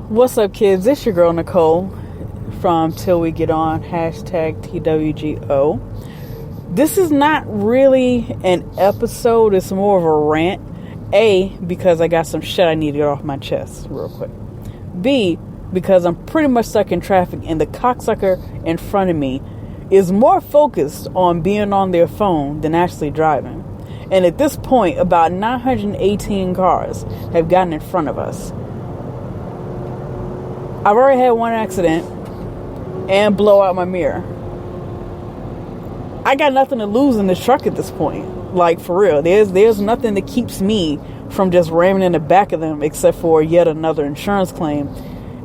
What's up, kids? It's your girl Nicole from Till We Get On, hashtag TWGO. This is not really an episode, it's more of a rant. A, because I got some shit I need to get off my chest real quick. B, because I'm pretty much stuck in traffic and the cocksucker in front of me is more focused on being on their phone than actually driving. And at this point, about 918 cars have gotten in front of us. I've already had one accident and blow out my mirror. I got nothing to lose in this truck at this point. Like, for real. There's nothing that keeps me from just ramming in the back of them except for yet another insurance claim.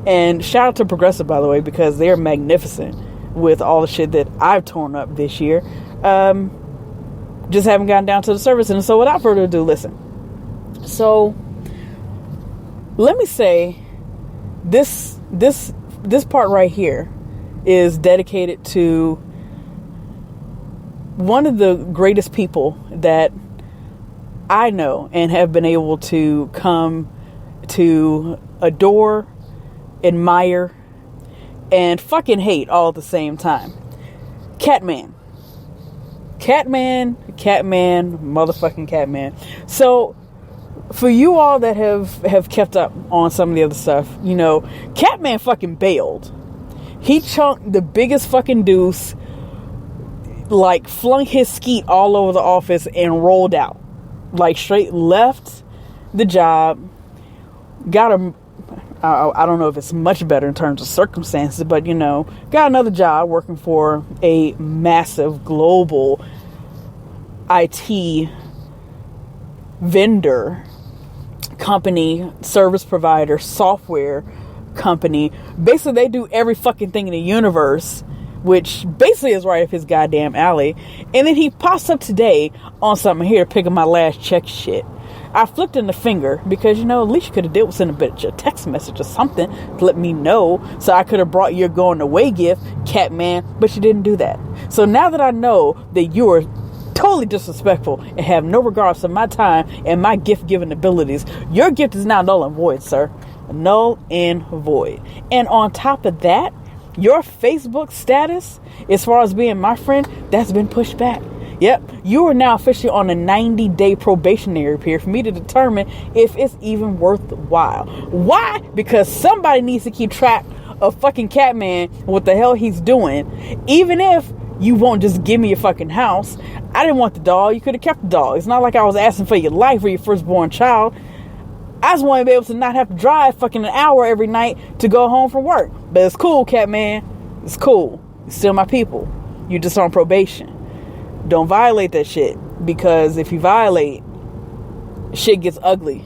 And shout out to Progressive, by the way, because they're magnificent with all the shit that I've torn up this year. Just haven't gotten down to the service. And so without further ado, listen. So let me say this part right here is dedicated to one of the greatest people that I know and have been able to come to adore, admire, and fucking hate all at the same time. Catman, motherfucking Catman. So for you all that have kept up on some of the other stuff, you know, Catman fucking bailed. He chunked the biggest fucking deuce, like flung his skeet all over the office and rolled out. Like straight left the job, got a, I don't know if it's much better in terms of circumstances, but you know, got another job working for a massive global IT vendor company, service provider, software company. Basically, they do every fucking thing in the universe, which basically is right up his goddamn alley. And then he pops up today on something here to pick up my last check shit. I flicked in the finger because, you know, at least you could have did was send a bit of a text message or something to let me know so I could have brought your going away gift, Catman, but you didn't do that. So now that I know that you are totally disrespectful and have no regards for my time and my gift giving abilities, your gift is now null and void, sir. Null and void. And on top of that, your Facebook status, as far as being my friend, that's been pushed back. Yep, you are now officially on a 90-day probationary period for me to determine if it's even worthwhile. Why? Because somebody needs to keep track of fucking Catman, what the hell he's doing. Even if you won't just give me your fucking house. I didn't want the dog. You could have kept the dog. It's not like I was asking for your life or your firstborn child. I just want to be able to not have to drive fucking an hour every night to go home from work. But it's cool, Catman. It's cool. You're still my people. You're just on probation. Don't violate that shit. Because if you violate, shit gets ugly.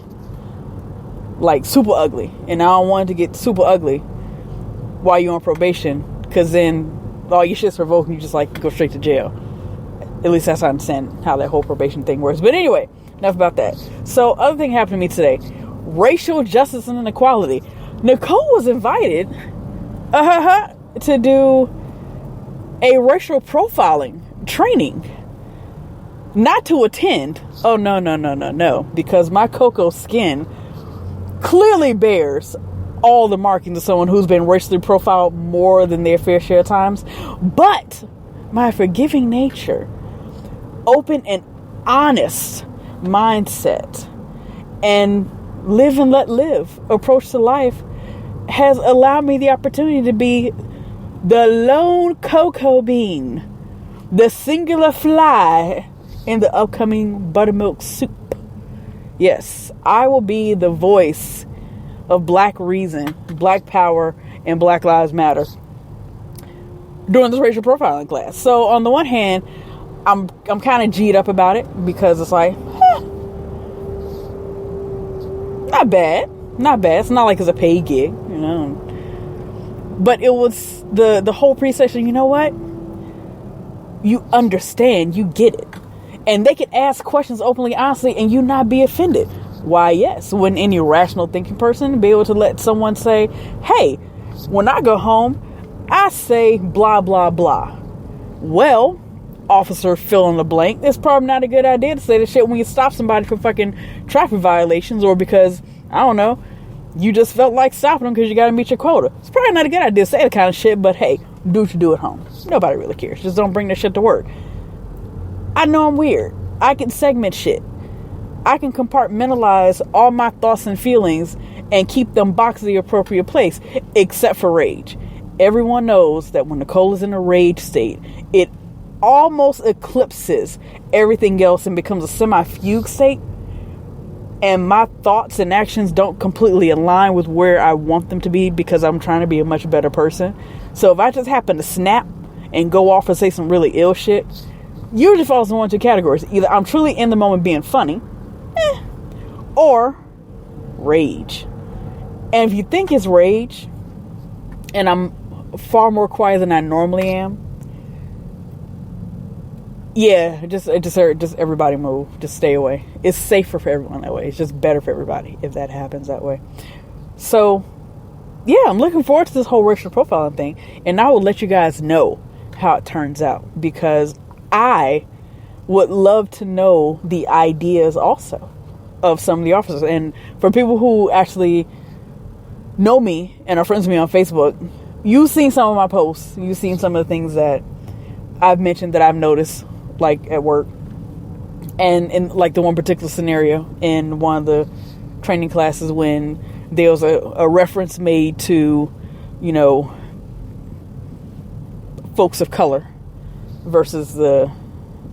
Like, super ugly. And I don't want it to get super ugly while you're on probation. Because then all your shit's revoked and you just like go straight to jail. At least that's how I understand how that whole probation thing works. But anyway, enough about that. So, other thing happened to me today. Racial justice and inequality. Nicole was invited to do a racial profiling training. Not to attend. Oh, no. Because my cocoa skin clearly bears all the markings of someone who's been racially profiled more than their fair share of times. But my forgiving nature, open and honest mindset, and live and let live approach to life has allowed me the opportunity to be the lone cocoa bean, the singular fly in the upcoming buttermilk soup. Yes, I will be the voice of Black reason, Black power, and Black Lives Matter during this racial profiling class. So on the one hand, I'm kind of G'd up about it because it's like, not bad. It's not like it's a paid gig, you know. But it was the whole pre-session. You know what? You understand, you get it, and they could ask questions openly, honestly, and you not be offended. Why, yes, wouldn't any rational thinking person be able to let someone say, hey, when I go home, I say blah, blah, blah. Well, officer fill in the blank, it's probably not a good idea to say this shit when you stop somebody for fucking traffic violations or because, I don't know, You just felt like stopping them because you got to meet your quota. It's probably not a good idea to say that kind of shit, but hey, do what you do at home. Nobody really cares. Just don't bring that shit to work. I know I'm weird. I can segment shit. I can compartmentalize all my thoughts and feelings and keep them boxed in the appropriate place, except for rage. Everyone knows that when Nicole is in a rage state, it almost eclipses everything else and becomes a semi-fugue state. And my thoughts and actions don't completely align with where I want them to be because I'm trying to be a much better person. So if I just happen to snap and go off and say some really ill shit, usually falls in one of two categories. Either I'm truly in the moment being funny, or rage. And if you think it's rage, and I'm far more quiet than I normally am, yeah, just everybody move. Just stay away. It's safer for everyone that way. It's just better for everybody if that happens that way. So, yeah, I'm looking forward to this whole racial profiling thing. And I will let you guys know how it turns out. Because I would love to know the ideas also of some of the officers. And for people who actually know me and are friends with me on Facebook, you've seen some of my posts. You've seen some of the things that I've mentioned that I've noticed, like at work. And in like the one particular scenario in one of the training classes when there was a reference made to, you know, folks of color versus the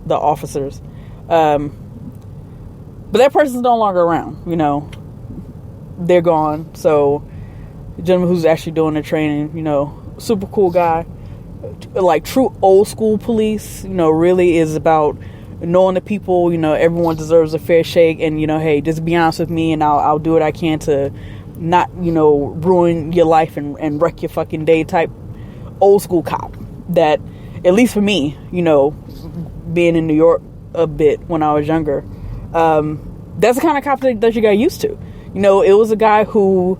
officers. But that person's no longer around, you know. They're gone. So the gentleman who's actually doing the training, you know, super cool guy. Like true old school police, you know, really is about knowing the people, you know, everyone deserves a fair shake, and, you know, hey, just be honest with me and I'll do what I can to not, you know, ruin your life and wreck your fucking day type old school cop. That, at least for me, you know, being in New York a bit when I was younger, that's the kind of cop that you got used to. You know, it was a guy who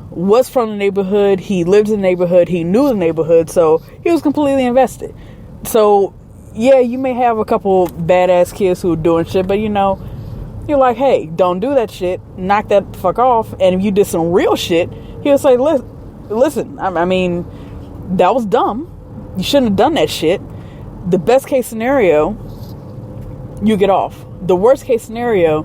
was from the neighborhood, he lived in the neighborhood, he knew the neighborhood, so he was completely invested. So yeah, you may have a couple badass kids who are doing shit, but you know, you're like, hey, don't do that shit, knock that fuck off. And if you did some real shit, he'll say, listen, I mean, that was dumb, you shouldn't have done that shit. The best case scenario, you get off. The worst case scenario,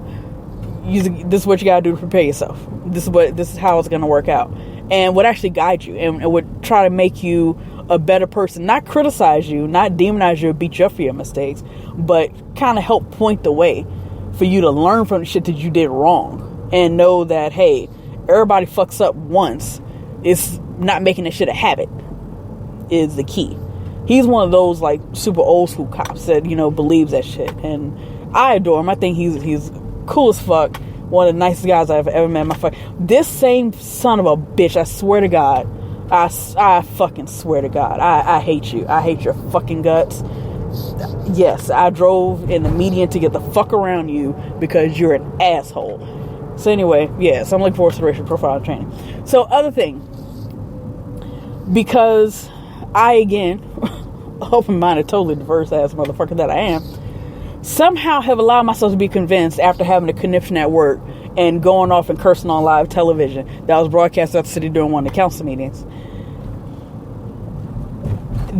this is what you gotta do to prepare yourself. This is how it's gonna work out, and would actually guide you and would try to make you a better person. Not criticize you, not demonize you or beat you up for your mistakes, but kind of help point the way for you to learn from the shit that you did wrong and know that, hey, everybody fucks up once. It's not making that shit a habit is the key. He's one of those like super old school cops that, you know, believes that shit, and I adore him. I think he's cool as fuck. One of the nicest guys I've ever met in my fuck. This same son of a bitch, I swear to God, I fucking swear to God, I hate you. I hate your fucking guts. Yes, I drove in the median to get the fuck around you because you're an asshole. So anyway, yes, I'm looking forward to the racial profile training. So other thing, because I, again, open-minded, totally diverse ass motherfucker that I am, somehow have allowed myself to be convinced after having a conniption at work and going off and cursing on live television that was broadcast out the city during one of the council meetings.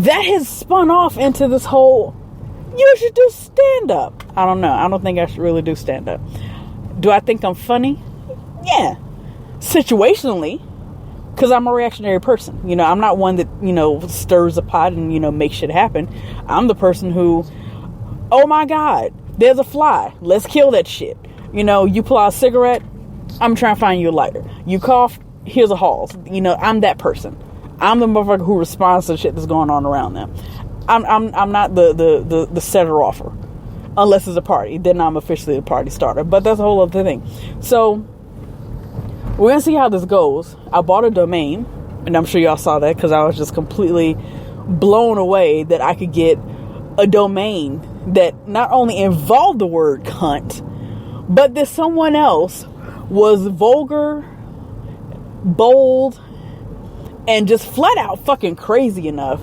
That has spun off into this whole, you should do stand-up. I don't know. I don't think I should really do stand-up. Do I think I'm funny? Yeah. Situationally. Because I'm a reactionary person. You know, I'm not one that, you know, stirs a pot and, you know, makes shit happen. I'm the person who, oh my God, there's a fly. Let's kill that shit. You know, you pull out a cigarette, I'm trying to find you a lighter. You cough, here's a Halls. You know, I'm that person. I'm the motherfucker who responds to the shit that's going on around them. I'm not the setter offer. Unless it's a party. Then I'm officially the party starter. But that's a whole other thing. So we're going to see how this goes. I bought a domain, and I'm sure y'all saw that because I was just completely blown away that I could get a domain that not only involved the word cunt, but that someone else was vulgar, bold, and just flat out fucking crazy enough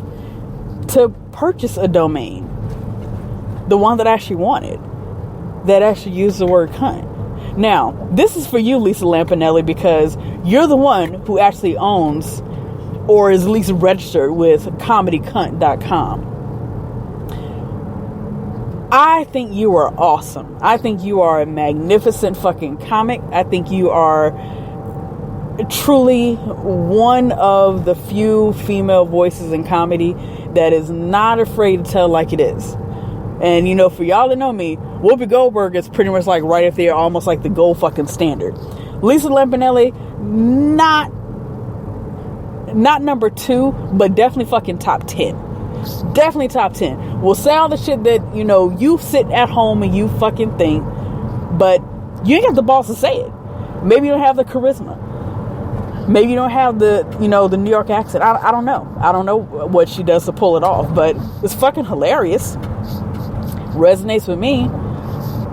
to purchase a domain. The one that I actually wanted, that actually used the word cunt. Now, this is for you, Lisa Lampanelli, because you're the one who actually owns or is at least registered with comedycunt.com. I think you are awesome. I think you are a magnificent fucking comic. I think you are truly one of the few female voices in comedy that is not afraid to tell like it is. And, you know, for y'all that know me, Whoopi Goldberg is pretty much like right up there, almost like the gold fucking standard. Lisa Lampanelli, not number 2, but definitely fucking top 10. Definitely top 10. We'll say all the shit that, you know, you sit at home and you fucking think, but you ain't got the balls to say it. Maybe you don't have the charisma. Maybe you don't have the, you know, the New York accent. I don't know. I don't know what she does to pull it off, but it's fucking hilarious. Resonates with me.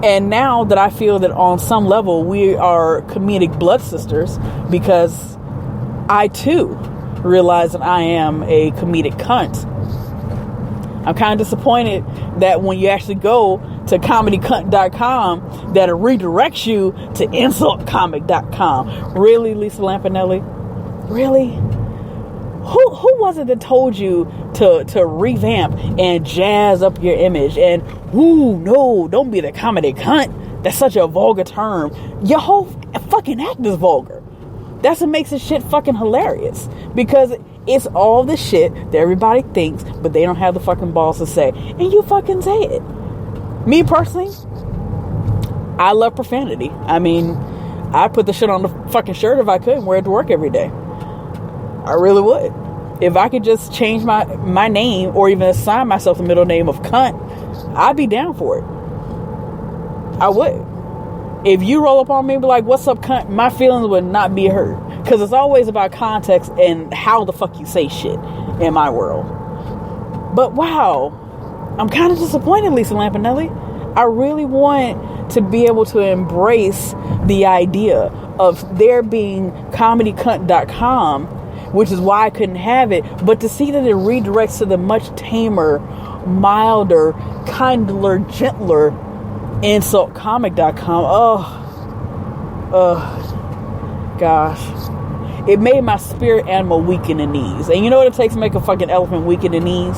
And now that I feel that on some level we are comedic blood sisters, because I too realize that I am a comedic cunt. I'm kind of disappointed that when you actually go to comedycunt.com, that it redirects you to insultcomic.com. Really, Lisa Lampanelli? Really? Who was it that told you to revamp and jazz up your image? And, ooh, no, don't be the comedy cunt. That's such a vulgar term. Your whole fucking act is vulgar. That's what makes this shit fucking hilarious. Because it's all the shit that everybody thinks, but they don't have the fucking balls to say. And you fucking say it. Me personally, I love profanity. I mean, I'd put the shit on the fucking shirt if I could and wear it to work every day. I really would. If I could just change my name or even assign myself the middle name of cunt, I'd be down for it. I would. If you roll up on me and be like, what's up, cunt? My feelings would not be hurt. Because it's always about context and how the fuck you say shit in my world. But wow, I'm kind of disappointed, Lisa Lampanelli. I really want to be able to embrace the idea of there being comedycunt.com, which is why I couldn't have it, but to see that it redirects to the much tamer, milder, kindler, gentler insultcomic.com. Oh, gosh. It made my spirit animal weak in the knees. And you know what it takes to make a fucking elephant weak in the knees?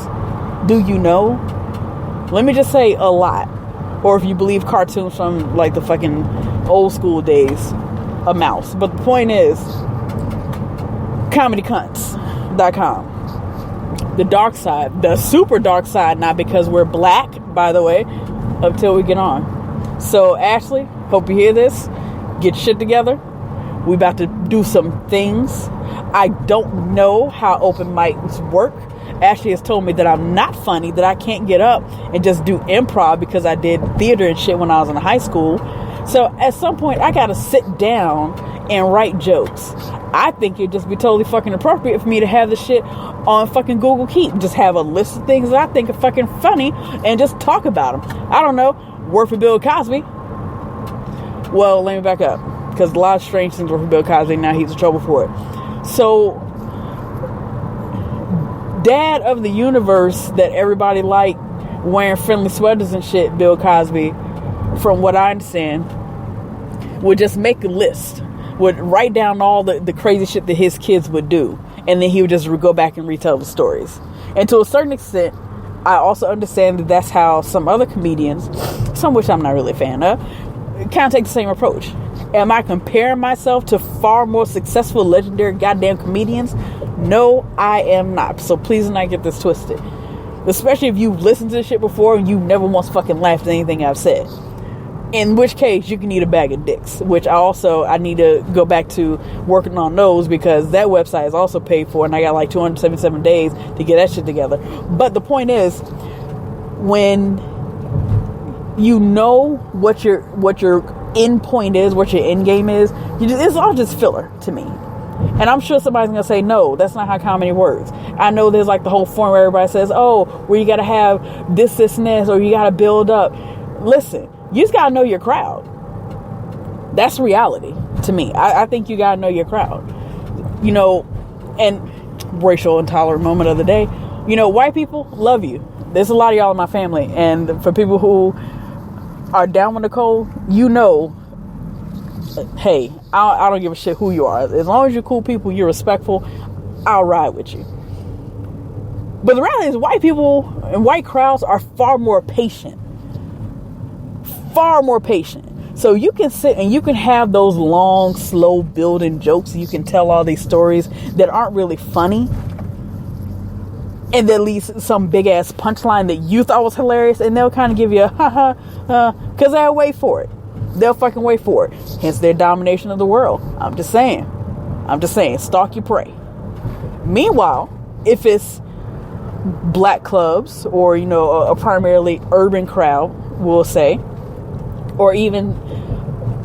Do you know? Let me just say a lot. Or if you believe cartoons from like the fucking old school days, a mouse. But the point is, comedycunts.com. The dark side, the super dark side, not because we're black, by the way, until we get on. So Ashley, hope you hear this. Get shit together. We about to do some things. I don't know how open mics work. Ashley has told me that I'm not funny, that I can't get up and just do improv because I did theater and shit when I was in high school. So at some point, I gotta sit down and write jokes. I think it'd just be totally fucking appropriate for me to have the shit on fucking Google Keep. Just have a list of things that I think are fucking funny and just talk about them. I don't know. Work for Bill Cosby. Well, let me back up. Because a lot of strange things work for Bill Cosby. Now he's in trouble for it. So, dad of the universe that everybody liked wearing friendly sweaters and shit, Bill Cosby, from what I understand, would just make a list. Would write down all the crazy shit that his kids would do. And then he would just go back and retell the stories. And to a certain extent, I also understand that that's how some other comedians, some of which I'm not really a fan of, kind of take the same approach. Am I comparing myself to far more successful, legendary goddamn comedians? No, I am not. So please do not get this twisted. Especially if you've listened to this shit before and you never once fucking laughed at anything I've said. In which case, you can eat a bag of dicks. Which I need to go back to working on those, because that website is also paid for and I got like 277 days to get that shit together. But the point is, when you know what your end point is, what your end game is, it's all just filler to me. And I'm sure somebody's gonna say, no, that's not how comedy works. I know there's like the whole form where everybody says, oh, where you gotta have this, and this, or you gotta build up. Listen, you just gotta know your crowd. That's reality to me. I think you gotta know your crowd. You know, and racial intolerant moment of the day. You know, white people love you. There's a lot of y'all in my family, and for people who are down with Nicole, you know hey, I don't give a shit who you are. As long as you're cool people, you're respectful, I'll ride with you. But the reality is, white people and white crowds are far more patient. Far more patient. So you can sit and you can have those long, slow building jokes. You can tell all these stories that aren't really funny. And then leaves some big ass punchline that you thought was hilarious. And they'll kind of give you a because they'll wait for it. They'll fucking wait for it. Hence their domination of the world. I'm just saying. Stalk your prey. Meanwhile, if it's black clubs or, you know, a primarily urban crowd, we'll say, or even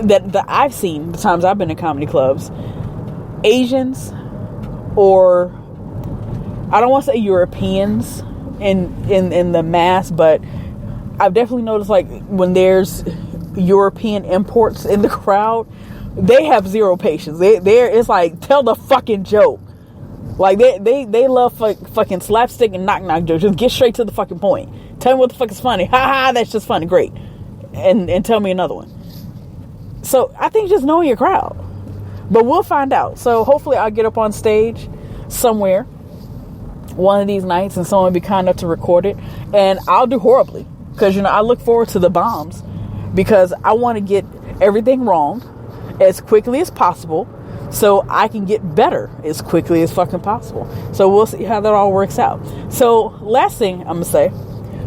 that I've seen the times I've been in comedy clubs, Asians, or I don't want to say Europeans in the mass, but I've definitely noticed, like, when there's European imports in the crowd, they have zero patience. It's like, tell the fucking joke. Like, they love fucking slapstick and knock jokes. Just get straight to the fucking point. Tell me what the fuck is funny. Ha ha, that's just funny. Great. And tell me another one. So I think just knowing your crowd. But we'll find out. So hopefully I'll get up on stage somewhere one of these nights and someone will be kind enough to record it. And I'll do horribly. Because, you know, I look forward to the bombs. Because I want to get everything wrong as quickly as possible, so I can get better as quickly as fucking possible. So we'll see how that all works out. So last thing I'm going to say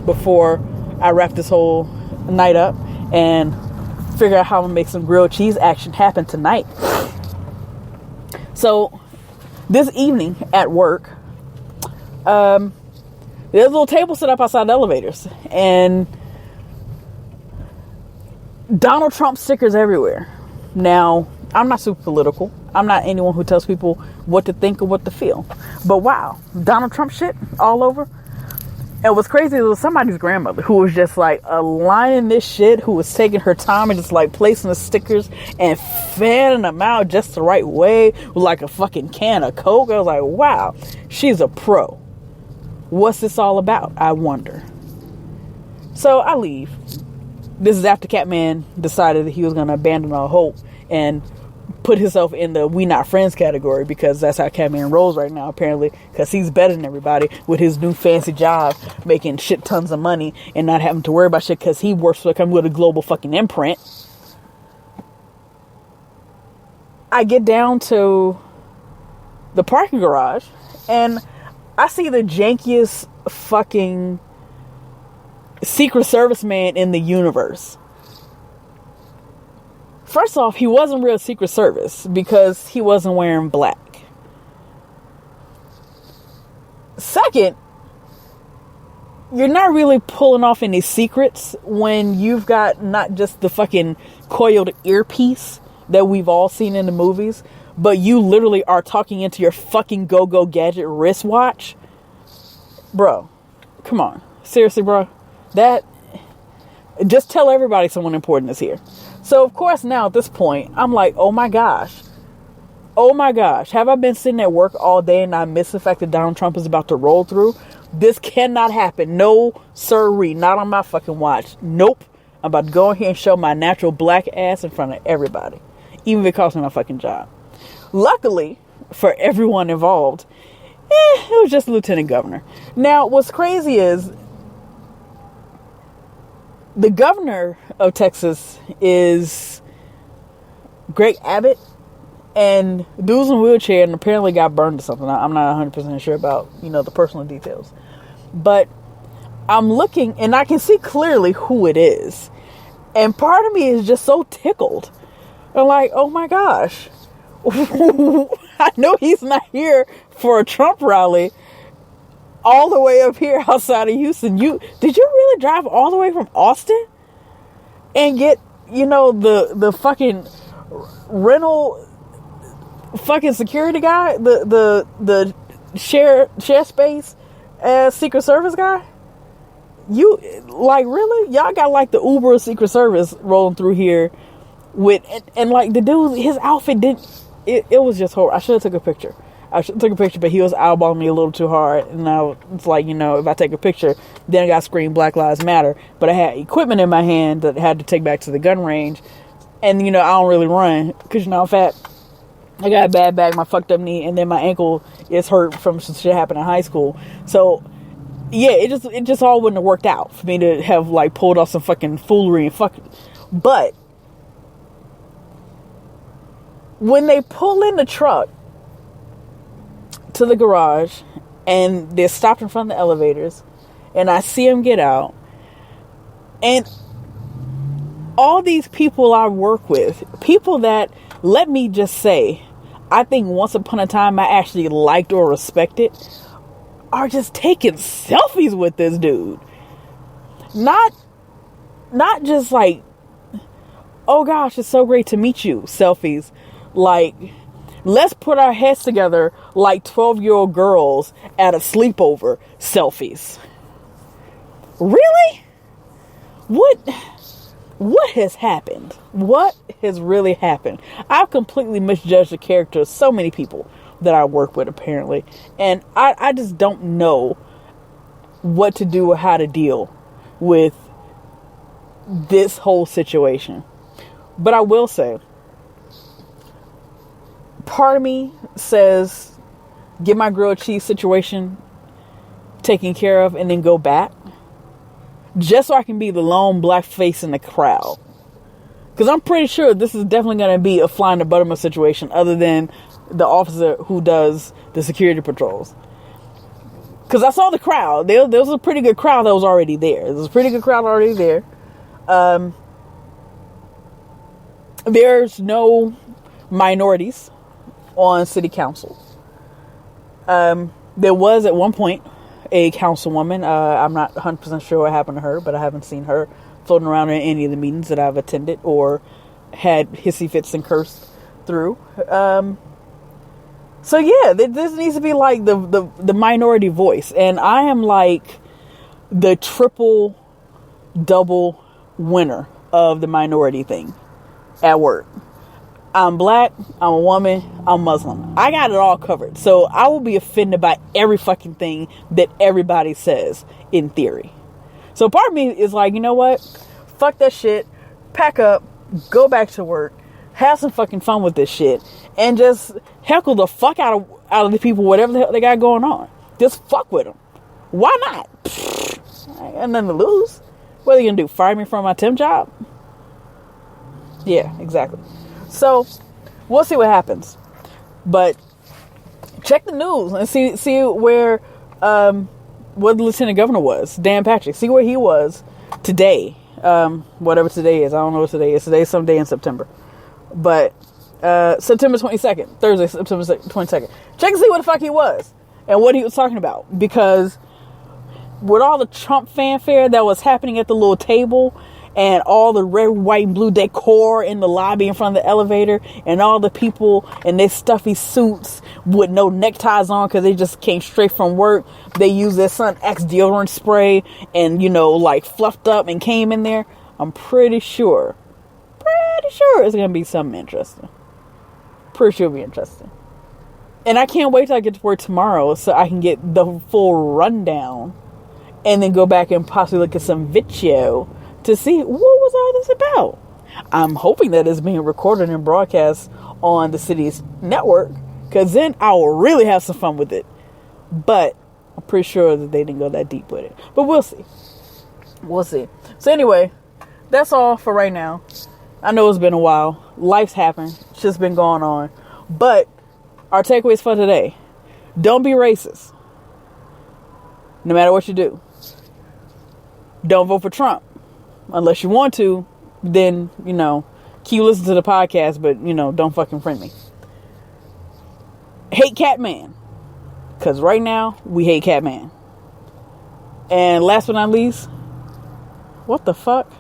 before I wrap this whole night up and figure out how I'm going to make some grilled cheese action happen tonight. So this evening at work, there's a little table set up outside the elevators, and Donald Trump stickers everywhere. Now, I'm not super political. I'm not anyone who tells people what to think or what to feel. But wow, Donald Trump shit all over. And what's crazy, it was somebody's grandmother who was just like aligning this shit, who was taking her time and just like placing the stickers and fanning them out just the right way with like a fucking can of Coke. I was like, wow, she's a pro. What's this all about? I wonder. So I leave. This is after Catman decided that he was going to abandon all hope and put himself in the we not friends category, because that's how Catman rolls right now, apparently, because he's better than everybody with his new fancy job, making shit tons of money and not having to worry about shit because he works for with a global fucking imprint. I get down to the parking garage and I see the jankiest fucking Secret Service man in the universe. First off, he wasn't real Secret Service because he wasn't wearing black. Second, you're not really pulling off any secrets when you've got not just the fucking coiled earpiece that we've all seen in the movies, but you literally are talking into your fucking go-go gadget wristwatch. Bro, come on. Seriously, bro. That, just tell everybody someone important is here. So, of course, now at this point, I'm like, oh my gosh. Have I been sitting at work all day and I miss the fact that Donald Trump is about to roll through? This cannot happen. No, sirree. Not on my fucking watch. Nope. I'm about to go in here and show my natural black ass in front of everybody. Even if it costs me my fucking job. Luckily, for everyone involved, it was just Lieutenant Governor. Now, what's crazy is, the governor of Texas is Greg Abbott, and dude's in a wheelchair and apparently got burned or something. I'm not 100% sure about, the personal details. But I'm looking and I can see clearly who it is. And part of me is just so tickled. I'm like, oh my gosh. I know he's not here for a Trump rally all the way up here outside of Houston. Did you really drive all the way from Austin and get, the fucking rental fucking security guy, the share space Secret Service guy? You like, really? Y'all got like the Uber Secret Service rolling through here with, and like the dude, his outfit it was just horrible. I should have took a picture. But he was eyeballing me a little too hard. And I was like, if I take a picture, then I got screamed Black Lives Matter. But I had equipment in my hand that I had to take back to the gun range And, I don't really run because, I'm fat. I got a bad back, my fucked up knee, and then my ankle is hurt from some shit happened in high school. So, yeah, it just all wouldn't have worked out for me to have, like, pulled off some fucking foolery and fuck. But when they pull in the truck to the garage and they're stopped in front of the elevators and I see them get out, and all these people I work with, people that, let me just say, I think once upon a time I actually liked or respected, are just taking selfies with this dude. Not just like, oh gosh, it's so great to meet you, selfies. Like, let's put our heads together like 12-year-old girls at a sleepover, selfies. Really? What has happened? What has really happened? I've completely misjudged the character of so many people that I work with, apparently. And I just don't know what to do or how to deal with this whole situation. But I will say, part of me says, get my grilled cheese situation taken care of and then go back. Just so I can be the lone black face in the crowd. Because I'm pretty sure this is definitely going to be a fly in the buttermilk situation, other than the officer who does the security patrols. Because I saw the crowd. There was a pretty good crowd that was already there. There was a pretty good crowd already there. There's no minorities on city council. There was at one point a councilwoman. I'm not 100% sure what happened to her, but I haven't seen her floating around in any of the meetings that I've attended or had hissy fits and cursed through. So yeah, this needs to be like the minority voice. And I am like the triple double winner of the minority thing at work. I'm black, I'm a woman, I'm Muslim. I got it all covered. So I will be offended by every fucking thing that everybody says in theory. So part of me is like, you know what? Fuck that shit. Pack up, go back to work, have some fucking fun with this shit, and just heckle the fuck out of the people, whatever the hell they got going on. Just fuck with them. Why not? I ain't got nothing to lose. What are you gonna do? Fire me from my temp job? Yeah, exactly. So, we'll see what happens. But check the news and see where what the lieutenant governor was, Dan Patrick. See where he was today. Whatever today is. I don't know what today is. Today's some day in September. But September 22nd. Thursday, September 22nd. Check and see what the fuck he was. And what he was talking about. Because with all the Trump fanfare that was happening at the little table, and all the red, white, and blue decor in the lobby in front of the elevator, and all the people in their stuffy suits with no neckties on because they just came straight from work. They used their Sun X deodorant spray and, like fluffed up and came in there. I'm pretty sure it's going to be something interesting. Pretty sure it'll be interesting. And I can't wait till I get to work tomorrow so I can get the full rundown and then go back and possibly look at some video to see what was all this about. I'm hoping that it's being recorded and broadcast on the city's network, because then I will really have some fun with it. But I'm pretty sure that they didn't go that deep with it. But we'll see. We'll see. So anyway, that's all for right now. I know it's been a while. Life's happened. It's just been going on. But our takeaways for today: don't be racist. No matter what you do. Don't vote for Trump. Unless you want to, then, keep listening to the podcast, but, don't fucking friend me. Hate Catman. Because right now, we hate Catman. And last but not least, what the fuck?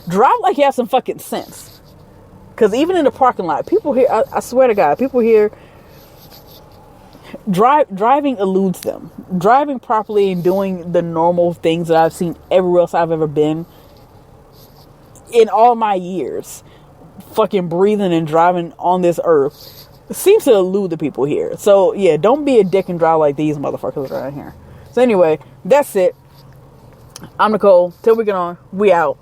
Drive like you have some fucking sense. Because even in the parking lot, people here, I swear to God, people here, driving eludes them. Driving properly and doing the normal things that I've seen everywhere else I've ever been in all my years, fucking breathing and driving on this earth, seems to elude the people here. So yeah, don't be a dick and drive like these motherfuckers around here. So anyway, that's it. I'm Nicole. Till we get on, we out.